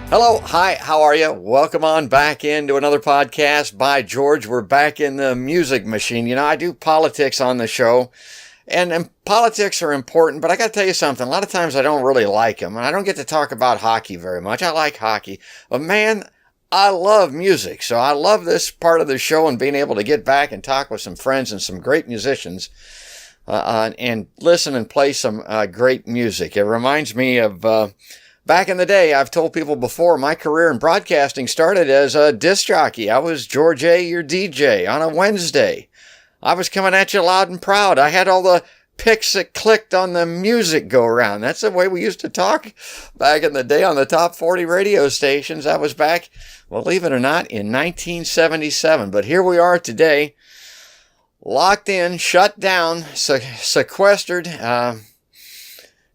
Hello, hi, how are you? Welcome on back into another podcast by George. We're back in the music machine. You know, I do politics on the show, and politics are important, but I got to tell you something. A lot of times I don't really like them, and I don't get to talk about hockey very much. I like hockey, but man, I love music, so I love this part of the show and being able to get back and talk with some friends and some great musicians and listen and play some great music. It reminds me of... Back in the day, I've told people before, my career in broadcasting started as a disc jockey. I was George A., your DJ, on a Wednesday. I was coming at you loud and proud. I had all the picks that clicked on the music go around. That's the way we used to talk back in the day on the top 40 radio stations. That was back, believe it or not, in 1977. But here we are today, locked in, shut down, sequestered,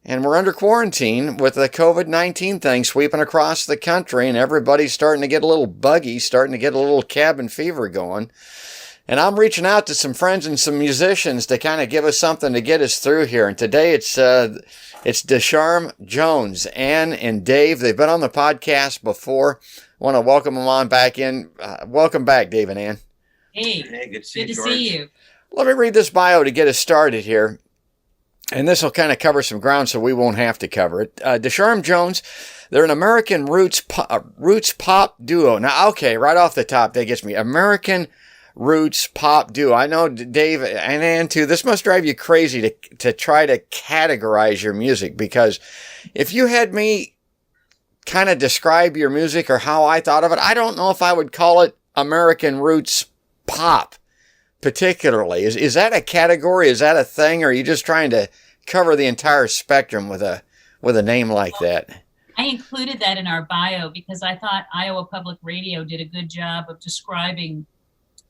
and we're under quarantine with the COVID-19 thing sweeping across the country, and everybody's starting to get a little buggy, starting to get a little cabin fever going. And I'm reaching out to some friends and some musicians to kind of give us something to get us through here. And today it's Ducharme-Jones, Ann and Dave. They've been on the podcast before. I want to welcome them on back in. Welcome back, Dave and Ann. Hey, good to see you. Let me read this bio to get us started here. And this will kind of cover some ground so we won't have to cover it. Ducharme-Jones, they're an American roots pop duo. Now, okay, right off the top, that gets me. American roots pop duo. I know, Dave and Ann, too, this must drive you crazy to try to categorize your music, because if you had me kind of describe your music or how I thought of it, I don't know if I would call it American roots pop. Particularly, is that a category? Is that a thing? Or are you just trying to cover the entire spectrum with a name like that? I included that in our bio because I thought Iowa Public Radio did a good job of describing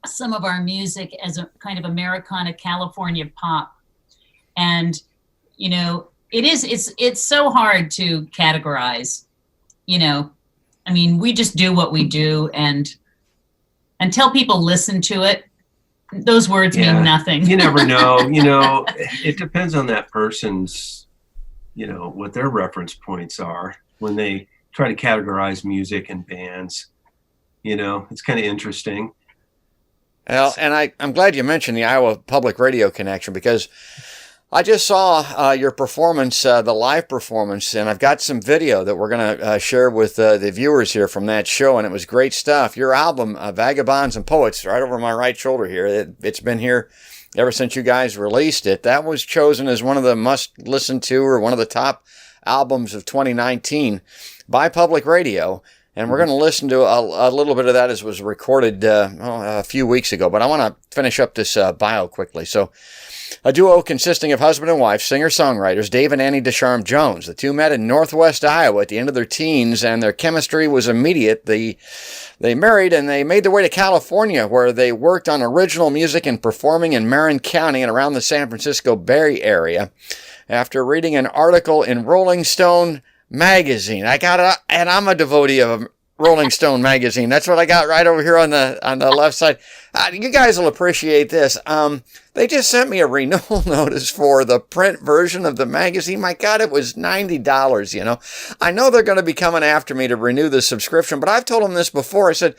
some of our music as a kind of Americana California pop. And, you know, it's so hard to categorize, you know. I mean, we just do what we do, and until people listen to it, those words mean nothing. You never know. You know, it depends on that person's, you know, what their reference points are when they try to categorize music and bands. You know, it's kind of interesting. Well, and I'm glad you mentioned the Iowa Public Radio connection, because I just saw your performance, the live performance, and I've got some video that we're going to share with the viewers here from that show, and it was great stuff. Your album, Vagabonds and Poets, right over my right shoulder here, it's been here ever since you guys released it. That was chosen as one of the must-listen to, or one of the top albums of 2019 by Public Radio, and we're going to listen to a little bit of that as it was recorded a few weeks ago, but I want to finish up this bio quickly. So, a duo consisting of husband and wife, singer-songwriters, Dave and Annie Ducharme-Jones. The two met in Northwest Iowa at the end of their teens, and their chemistry was immediate. They married, and they made their way to California, where they worked on original music and performing in Marin County and around the San Francisco Bay Area. After reading an article in Rolling Stone magazine, and I'm a devotee of Rolling Stone magazine. That's what I got right over here on the left side. You guys will appreciate this. They just sent me a renewal notice for the print version of the magazine. My God, it was $90, you know. I know they're going to be coming after me to renew the subscription, but I've told them this before. I said,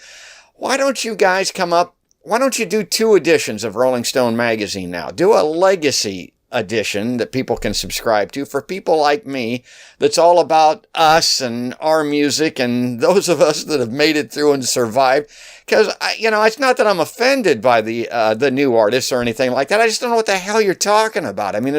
why don't you guys why don't you do 2 editions of Rolling Stone magazine now? Do a legacy edition that people can subscribe to for people like me, that's all about us and our music and those of us that have made it through and survived. Because, you know, it's not that I'm offended by the new artists or anything like that. I just don't know what the hell you're talking about. I mean,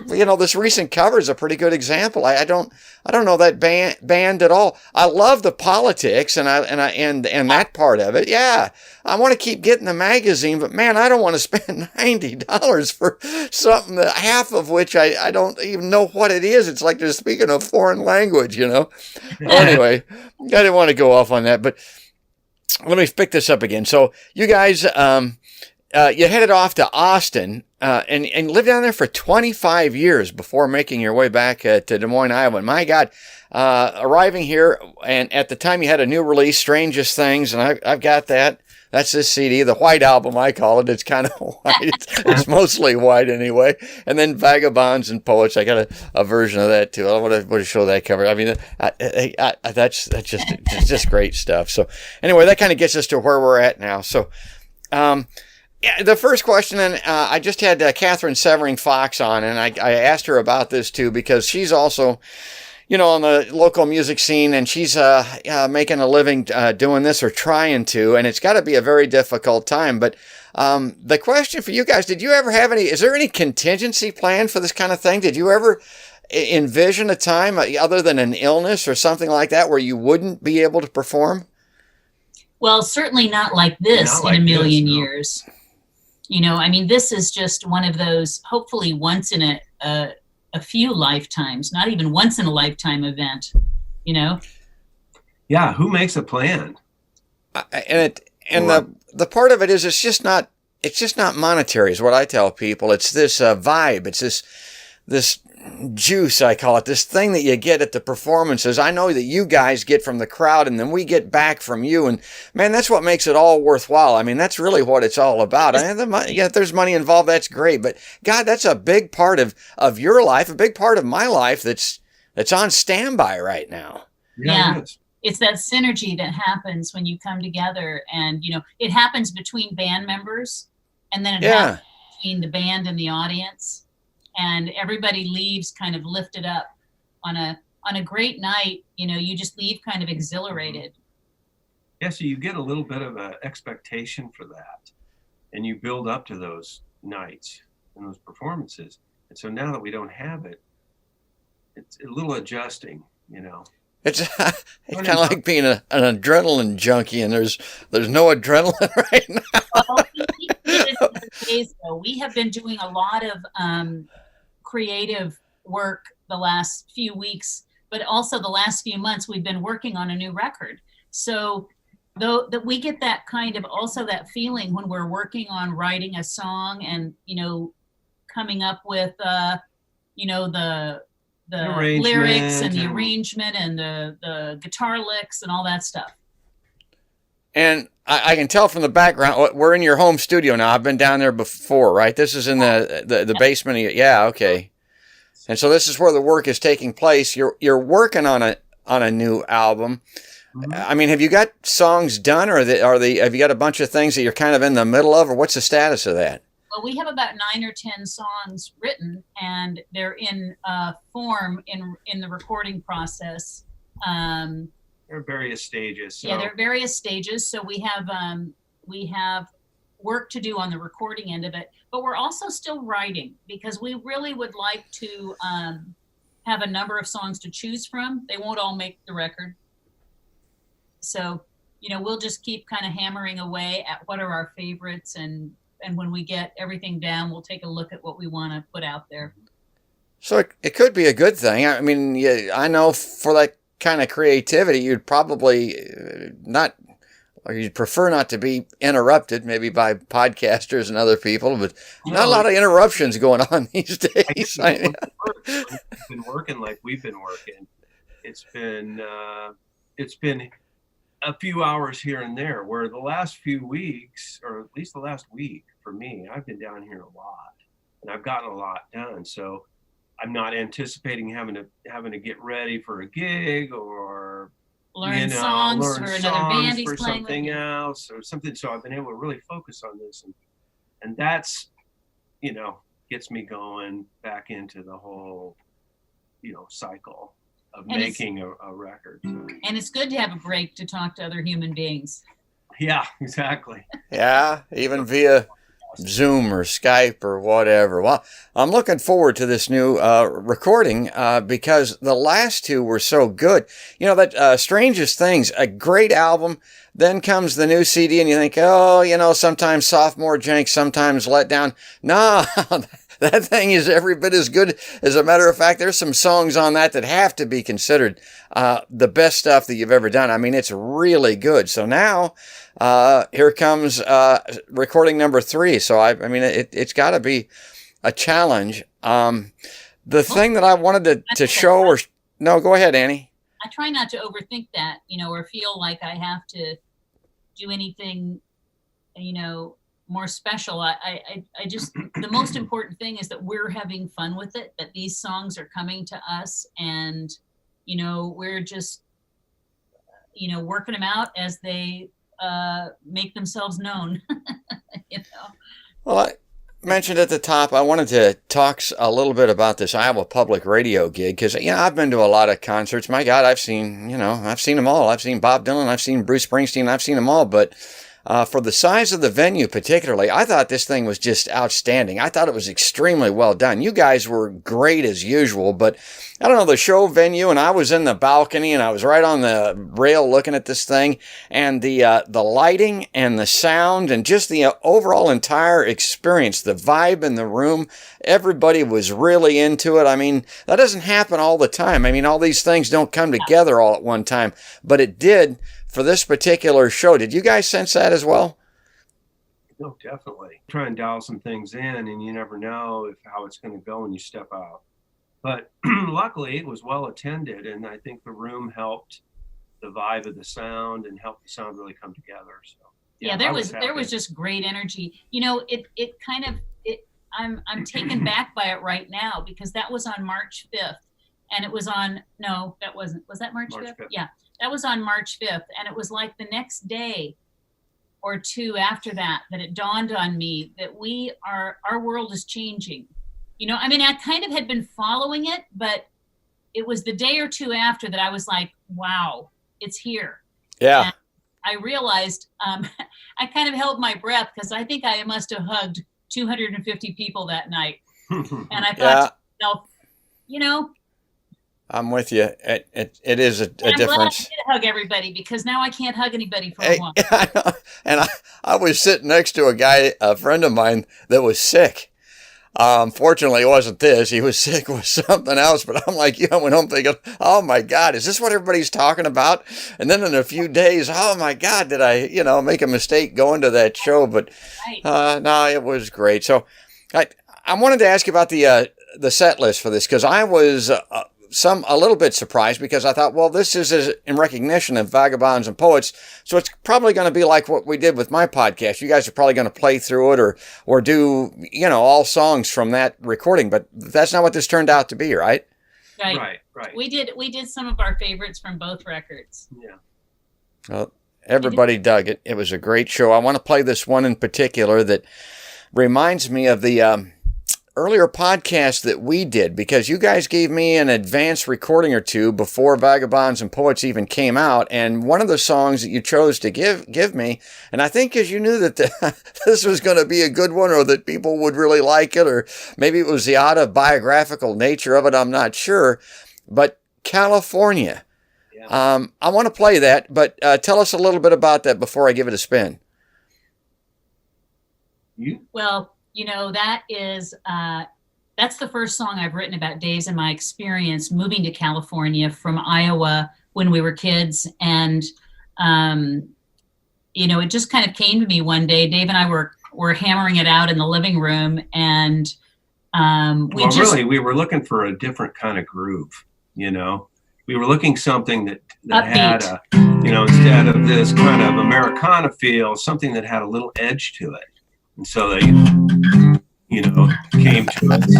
you know, this recent cover is a pretty good example. I don't know that band at all. I love the politics and that part of it. Yeah, I want to keep getting the magazine, but man, I don't want to spend $90 for something that half of which I don't even know what it is. It's like they're speaking a foreign language, you know. Anyway, I didn't want to go off on that, but let me pick this up again. So you guys, you headed off to Austin and lived down there for 25 years before making your way back to Des Moines, Iowa. And my God, arriving here, and at the time you had a new release, Strangest Things, and I've got that. That's this CD, the White Album, I call it. It's kind of white. It's mostly white anyway. And then Vagabonds and Poets. I got a version of that too. I want to show that cover. I mean, that's just great stuff. So anyway, that kind of gets us to where we're at now. So, yeah, the first question, and I just had Catherine Severing-Fox on, and I asked her about this too, because she's also, on the local music scene, and she's making a living doing this, or trying to, and it's got to be a very difficult time. But the question for you guys, did you ever have is there any contingency plan for this kind of thing? Did you ever envision a time other than an illness or something like that where you wouldn't be able to perform? Well, certainly not like this Not like in a million this, no. years. I mean, this is just one of those, hopefully once in a few lifetimes, not even once in a lifetime event, Yeah, who makes a plan? The part of it is it's just not monetary is what I tell people. It's this vibe. It's this juice, I call it, this thing that you get at the performances. I know that you guys get from the crowd, and then we get back from you, and man, that's what makes it all worthwhile. I mean, that's really what it's all about. If there's money involved, that's great, but God, that's a big part of your life, a big part of my life that's on standby right now. Yeah. It is. It's that synergy that happens when you come together, and it happens between band members, and then it happens between the band and the audience, and everybody leaves kind of lifted up on a great night. You just leave kind of exhilarated. Yeah, so you get a little bit of an expectation for that, and you build up to those nights and those performances. And so now that we don't have it, it's a little adjusting, It's kind of like being an adrenaline junkie, and there's no adrenaline right now. Well, we have been doing a lot of creative work the last few weeks, but also the last few months we've been working on a new record. So though that we get that kind of also that feeling when we're working on writing a song and coming up with the lyrics and the arrangement and the guitar licks and all that stuff. And I can tell from the background, we're in your home studio now. I've been down there before, right? This is in the basement. Yeah, okay. And so this is where the work is taking place. You're working on a new album. Mm-hmm. I mean, have you got songs done, or have you got a bunch of things that you're kind of in the middle of, or what's the status of that? Well, we have about 9 or 10 songs written, and they're in form in the recording process. There are various stages. So. Yeah, there are various stages. So we have work to do on the recording end of it, but we're also still writing, because we really would like to have a number of songs to choose from. They won't all make the record. So, we'll just keep kind of hammering away at what are our favorites, and when we get everything down, we'll take a look at what we want to put out there. So it could be a good thing. I mean, I know for that kind of creativity, you'd probably you'd prefer not to be interrupted, maybe by podcasters and other people, but not a lot of interruptions going on these days. We've been working like we've been working. It's been a few hours here and there, where the last few weeks, or at least the last week for me, I've been down here a lot, and I've gotten a lot done. So I'm not anticipating having to get ready for a gig or learn songs for another band he's for playing something with. else or something. So I've been able to really focus on this, and that's gets me going back into the whole cycle of making a record. So. And it's good to have a break to talk to other human beings. Yeah, exactly. Yeah, even via Zoom or Skype or whatever. Well, I'm looking forward to this new recording because the last two were so good. That Strangest Things, a great album. Then comes the new CD, and you think, sometimes sophomore jank, sometimes let down. No, that thing is every bit as good. As a matter of fact, there's some songs on that have to be considered the best stuff that you've ever done. I mean, it's really good. So now here comes recording number 3. So I mean, it's got to be a challenge. The thing that I wanted to show, or no, go ahead, Annie. I try not to overthink that, or feel like I have to do anything, more special. I just, the most important thing is that we're having fun with it, that these songs are coming to us, and, we're just, working them out as they make themselves known. Well, I mentioned at the top, I wanted to talk a little bit about this Iowa Public Radio gig, because I've been to a lot of concerts. My God, I've seen them all. I've seen Bob Dylan, I've seen Bruce Springsteen, I've seen them all. But for the size of the venue particularly, I thought this thing was just outstanding. I thought it was extremely well done. You guys were great as usual, but I don't know, the show venue, and I was in the balcony and I was right on the rail looking at this thing, and the lighting and the sound and just the overall entire experience, the vibe in the room, everybody was really into it. I mean, that doesn't happen all the time. I mean, all these things don't come together all at one time, but it did for this particular show. Did you guys sense that as well? No, definitely. Try and dial some things in, and you never know how it's going to go when you step out. But luckily, it was well attended, and I think the room helped the vibe of the sound and helped the sound really come together. So yeah, there was just great energy. I'm taken back by it right now, because that was on March 5th, and it was on, no, that wasn't, was that March 5th? Yeah, that was on March 5th, and it was like the next day or two after that it dawned on me that our world is changing. I mean, I kind of had been following it, but it was the day or two after that I was like, wow, it's here. Yeah. And I realized, I kind of held my breath, because I think I must have hugged 250 people that night. And I thought to myself, I'm with you. It is a difference. I'm glad I did hug everybody, because now I can't hug anybody for a while. And I was sitting next to a friend of mine that was sick. Fortunately, it wasn't this. He was sick with something else. But I'm like, I went home thinking, oh my God, is this what everybody's talking about? And then in a few days, oh my God, did I, make a mistake going to that show? But no, it was great. So I wanted to ask you about the set list for this, because I was a little bit surprised, because I thought, well, this is in recognition of Vagabonds and Poets, so it's probably going to be like what we did with my podcast. You guys are probably going to play through it or do all songs from that recording, but that's not what this turned out to be, right? Right. We did some of our favorites from both records. Yeah. Well, everybody dug it. It was a great show. I want to play this one in particular that reminds me of the earlier podcast that we did, because you guys gave me an advanced recording or two before Vagabonds and Poets even came out, and one of the songs that you chose to give me, and I think because you knew that this was going to be a good one, or that people would really like it, or maybe it was the autobiographical nature of it, I'm not sure, but California. Yeah. I want to play that, but tell us a little bit about that before I give it a spin. Well, that's the first song I've written about Dave's and my experience moving to California from Iowa when we were kids. And, it just kind of came to me one day. Dave and I were hammering it out in the living room, and we were looking for a different kind of groove. We were looking something that had instead of this kind of Americana feel, something that had a little edge to it. And so they, came to us,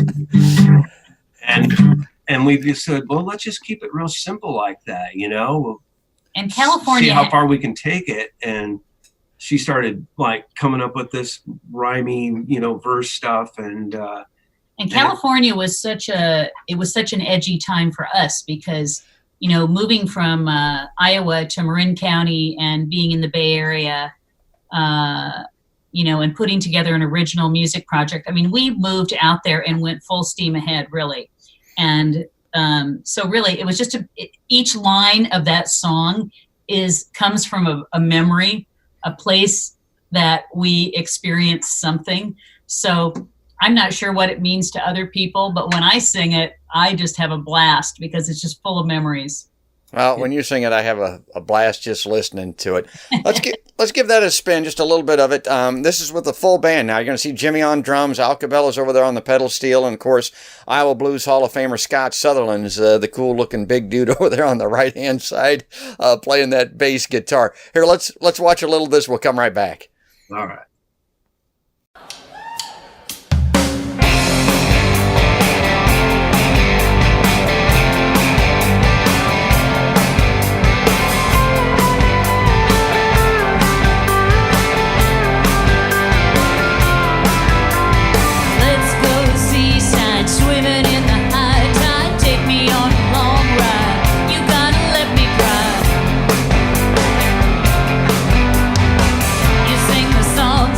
and we just said, well, let's just keep it real simple like that, We'll and California, see how far we can take it. And she started coming up with this rhymey, verse stuff, and California was such an edgy time for us, because moving from Iowa to Marin County and being in the Bay Area, and putting together an original music project. I mean, we moved out there and went full steam ahead, really. And so really, it was just each line of that song comes from a memory, a place that we experienced something. So I'm not sure what it means to other people, but when I sing it, I just have a blast because it's just full of memories. Well, when you sing it, I have a blast just listening to it. Let's give that a spin, just a little bit of it. This is with the full band now. You're going to see Jimmy on drums, Al Cabela's over there on the pedal steel, and of course, Iowa Blues Hall of Famer Scott Sutherland's the cool-looking big dude over there on the right-hand side, playing that bass guitar. Here, let's watch a little of this. We'll come right back. All right. Sing the song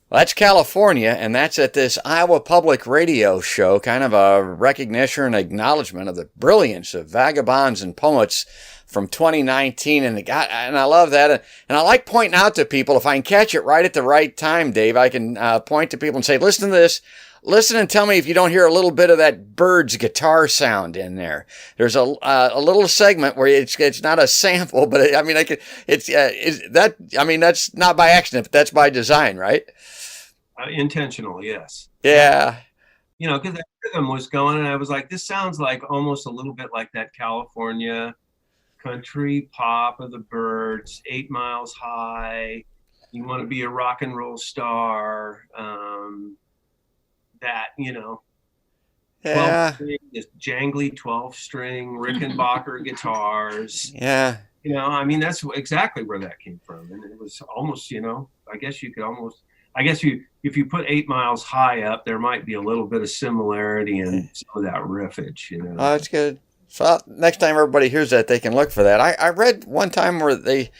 Well, that's California, and that's at this Iowa Public Radio show, kind of a recognition and acknowledgement of the brilliance of Vagabonds and Poets from 2019. And I love that. And I like pointing out to people, if I can catch it right at the right time, Dave, I can point to people and say, listen to this. Listen and tell me if you don't hear a little bit of that bird's guitar sound in there. There's a little segment where it's not a sample, but I mean, that's not by accident, but that's by design, right? Intentional, yes. Yeah. You know, because that rhythm was going, and I was like, this sounds like almost a little bit like that California country pop of the Byrds, 8 Miles High. You want to be a rock and roll star. That, you know, 12 string, this jangly 12-string Rickenbacker guitars. Yeah. You know, I mean, that's exactly where that came from. And it was almost, you know, if you put 8 Miles High up, there might be a little bit of similarity in some of that riffage, you know. Oh, that's good. So next time everybody hears that, they can look for that. I read one time where they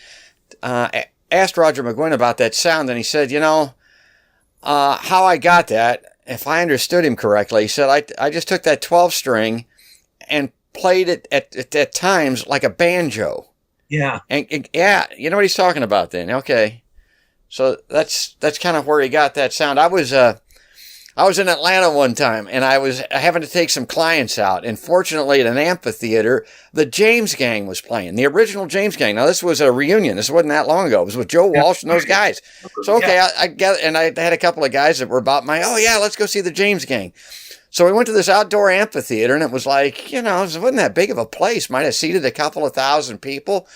asked Roger McGuinn about that sound, and he said, you know, how I got that, if I understood him correctly, he said, I just took that 12 string and played it at times like a banjo. Yeah. And yeah, you know what he's talking about then. Okay. So that's kind of where he got that sound. I was in Atlanta one time, and I was having to take some clients out. And fortunately, at an amphitheater, the James Gang was playing, the original James Gang. Now, this was a reunion. This wasn't that long ago. It was with Joe Walsh and those guys. So, okay, I had a couple of guys that were about let's go see the James Gang. So we went to this outdoor amphitheater, and it was like, you know, it wasn't that big of a place. Might have seated a couple of thousand people.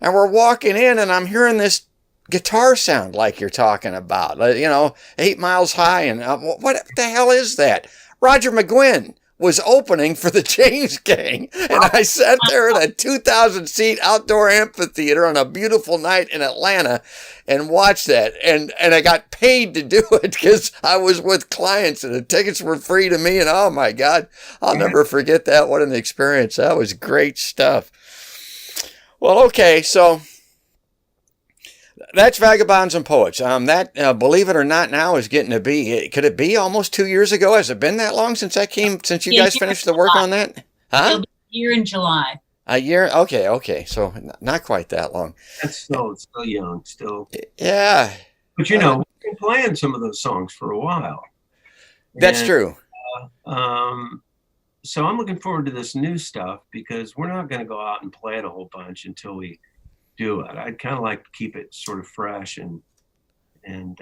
And we're walking in, and I'm hearing this guitar sound like you're talking about, you know, 8 Miles High. And what the hell is that? Roger McGuinn was opening for the James Gang. And I sat there in a 2,000-seat outdoor amphitheater on a beautiful night in Atlanta and watched that. And I got paid to do it because I was with clients and the tickets were free to me. And oh my God, I'll never forget that. What an experience. That was great stuff. Well, okay, so that's Vagabonds and Poets. That, believe it or not, now is getting to be, could it be almost 2 years ago? Has it been that long since since you guys finished the work on that? Huh? It'll be a year in July. A year? Okay. So not quite that long. It's still young, still. Yeah. But, you know, we've been playing some of those songs for a while. That's true. So I'm looking forward to this new stuff because we're not going to go out and play it a whole bunch until we do it. I'd kind of like to keep it sort of fresh and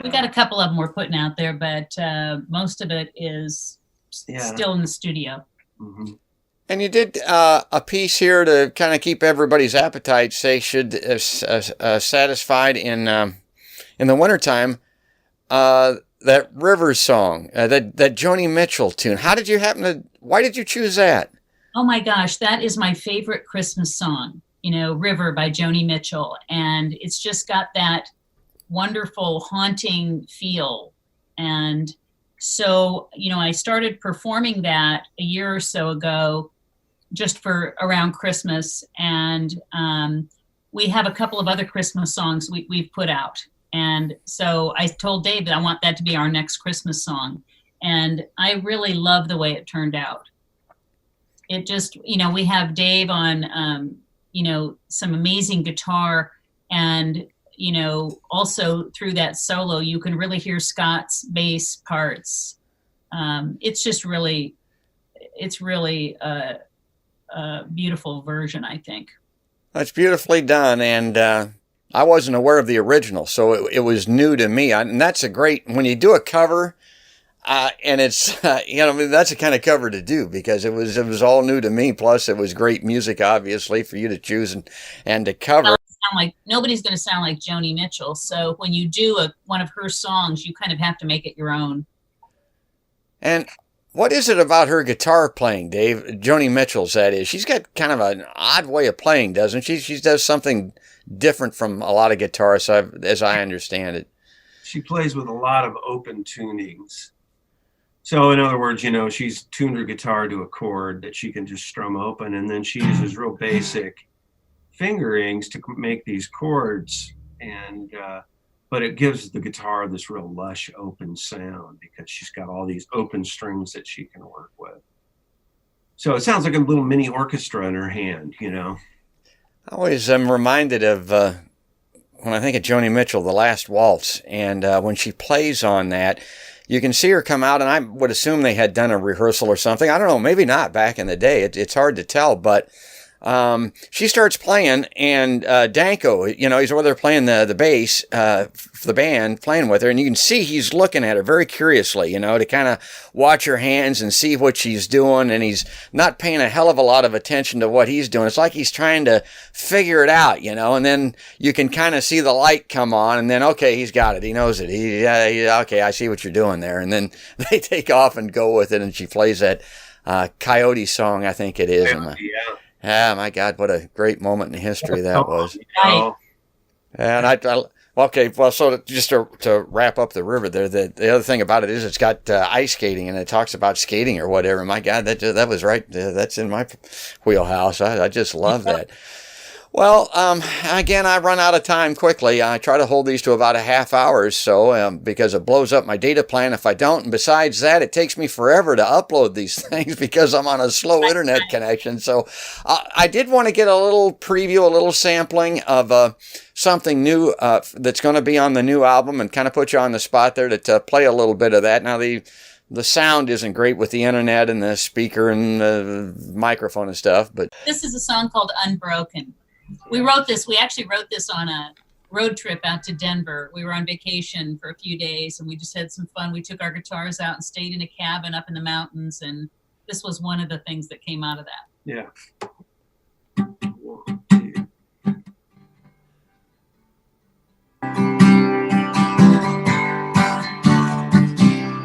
we got a couple of them we're putting out there, but most of it is still in the studio. Mm-hmm. And you did a piece here to kind of keep everybody's appetite satisfied in the wintertime. That Rivers song, that Joni Mitchell tune. Why did you choose that? Oh my gosh, that is my favorite Christmas song. You know, River by Joni Mitchell. And it's just got that wonderful haunting feel. And so, you know, I started performing that a year or so ago, just for around Christmas. And we have a couple of other Christmas songs we've put out. And so I told Dave that I want that to be our next Christmas song. And I really love the way it turned out. It just, you know, we have Dave on, you know, some amazing guitar, and, you know, also through that solo, you can really hear Scott's bass parts. It's really a beautiful version, I think. That's beautifully done. And I wasn't aware of the original, so it was new to me. And that's when you do a cover, and it's, you know, that's a kind of cover to do because it was all new to me. Plus, it was great music, obviously, for you to choose and to cover. Nobody's going to sound like Joni Mitchell. So when you do one of her songs, you kind of have to make it your own. And what is it about her guitar playing, Dave? Joni Mitchell's, that is. She's got kind of an odd way of playing, doesn't she? She does something different from a lot of guitarists, as I understand it. She plays with a lot of open tunings. So in other words, you know, she's tuned her guitar to a chord that she can just strum open, and then she uses real basic fingerings to make these chords. And but it gives the guitar this real lush open sound because she's got all these open strings that she can work with. So it sounds like a little mini orchestra in her hand, you know. I always am reminded of when I think of Joni Mitchell, The Last Waltz, and when she plays on that, you can see her come out, and I would assume they had done a rehearsal or something. I don't know, maybe not back in the day. It's hard to tell, but she starts playing, and Danko, you know, he's over there playing the bass for the band, playing with her, and you can see he's looking at her very curiously, you know, to kind of watch her hands and see what she's doing, and he's not paying a hell of a lot of attention to what he's doing. It's like he's trying to figure it out, you know, and then you can kind of see the light come on, and then, okay, he's got it. He knows it. Okay, I see what you're doing there. And then they take off and go with it, and she plays that Coyote song, I think it is. Yeah. Yeah, my God, what a great moment in history that was. Right. And okay, well, so just to wrap up the river there, the other thing about it is it's got ice skating, and it talks about skating or whatever. My God, that was right. That's in my wheelhouse. I just love that. Well, again, I run out of time quickly. I try to hold these to about a half hour or so because it blows up my data plan if I don't. And besides that, it takes me forever to upload these things because I'm on a slow internet connection. So I did want to get a little preview, a little sampling of something new that's going to be on the new album and kind of put you on the spot there to play a little bit of that. Now, the sound isn't great with the internet and the speaker and the microphone and stuff, but this is a song called Unbroken. We actually wrote this on a road trip out to Denver. We were on vacation for a few days and we just had some fun. We took our guitars out and stayed in a cabin up in the mountains, and this was one of the things that came out of that. Yeah.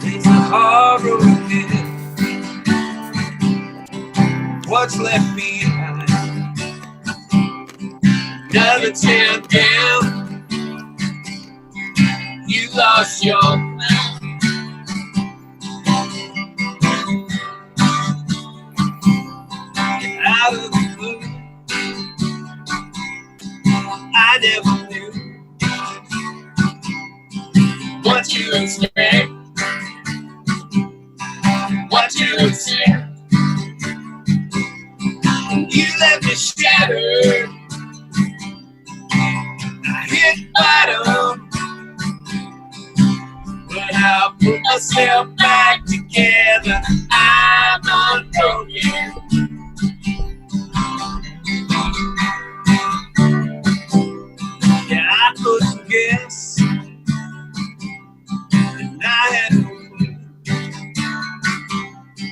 It's a hard road ahead. What's left behind? Another town down. You lost your mind. Out of the blue, I never knew what to expect, what to accept. You left me shattered. I hit bottom, but I put myself back together. I'm unbroken. Yeah, I couldn't guess, and I had no clue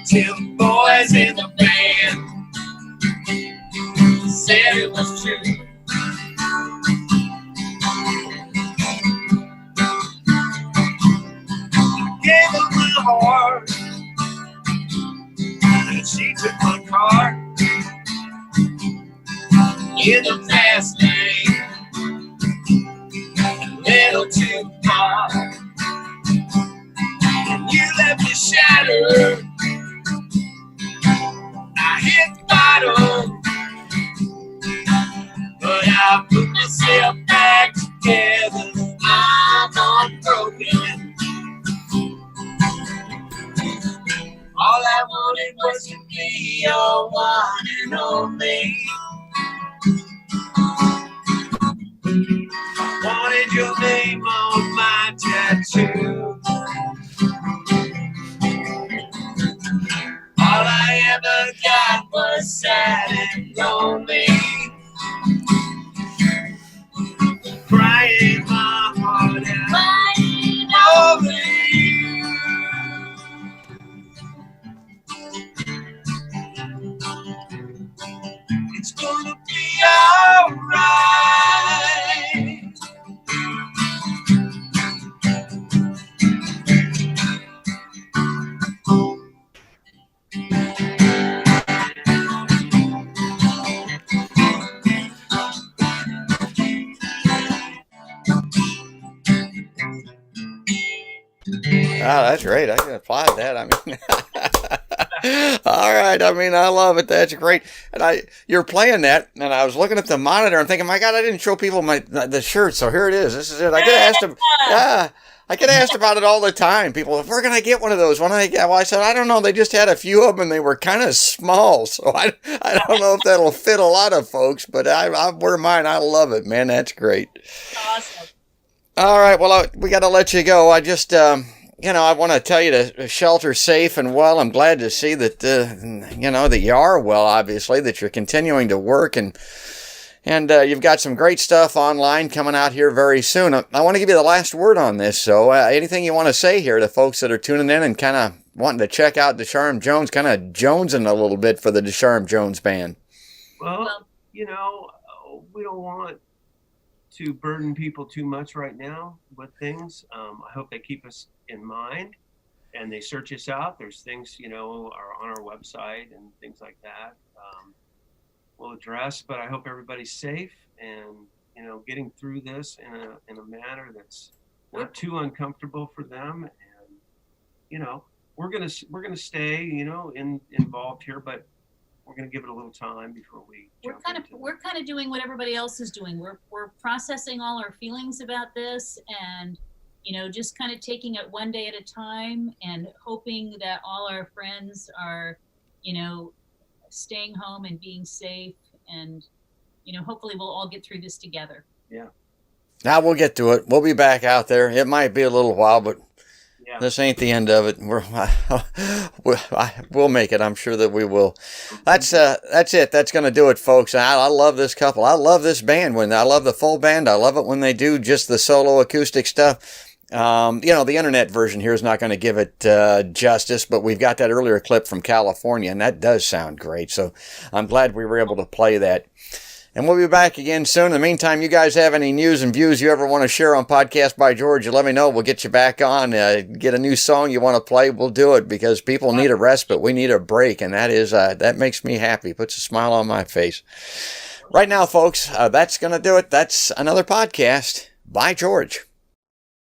till the boys in the band said it was true. Gave her my heart, and she took my car in the fast lane, a little too far. And you left me shattered. I hit bottom, but I put myself back together. I'm unbroken. All I wanted was to be your one and only. Wanted your name on my tattoo. All I ever got was sad and lonely. Crying my heart out over you. It's gonna be alright. Wow, that's great. I can apply that. I mean, All right. I mean, I love it. That's great. And you're playing that, and I was looking at the monitor and thinking, my God, I didn't show people the shirt. So here it is. This is it. I get asked, I get asked about it all the time. People, if we're gonna get one of those, when I said, I don't know. They just had a few of them, and they were kind of small, so I don't know if that'll fit a lot of folks. But I wear mine. I love it, man. That's great. Awesome. All right. Well, we got to let you go. I just. I want to tell you to shelter safe and well. I'm glad to see that, that you are well, obviously, that you're continuing to work and you've got some great stuff online coming out here very soon. I want to give you the last word on this. So anything you want to say here to folks that are tuning in and kind of wanting to check out Ducharme-Jones, kind of jonesing a little bit for the Ducharme-Jones band? Well, we don't want to burden people too much right now with things. I hope they keep us in mind and they search us out. There's things, are on our website and things like that. We'll address, but I hope everybody's safe and, getting through this in a manner that's not too uncomfortable for them. And, we're going to stay, involved here, but we're going to give it a little time before we're kind of doing what everybody else is doing. We're processing all our feelings about this and just kind of taking it one day at a time and hoping that all our friends are staying home and being safe, and hopefully we'll all get through this together. Yeah. Now we'll get to it. We'll be back out there. It might be a little while, but this ain't the end of it. We'll make it. I'm sure that we will. That's it. That's going to do it, folks. I love this couple. I love this band. I love the full band. I love it when they do just the solo acoustic stuff. The internet version here is not going to give it justice, but we've got that earlier clip from California, and that does sound great. So I'm glad we were able to play that. And we'll be back again soon. In the meantime, you guys have any news and views you ever want to share on Podcast by George, you let me know. We'll get you back on. Get a new song you want to play, we'll do it, because people need a respite. We need a break, and that makes me happy. Puts a smile on my face. Right now, folks, that's going to do it. That's another podcast by George.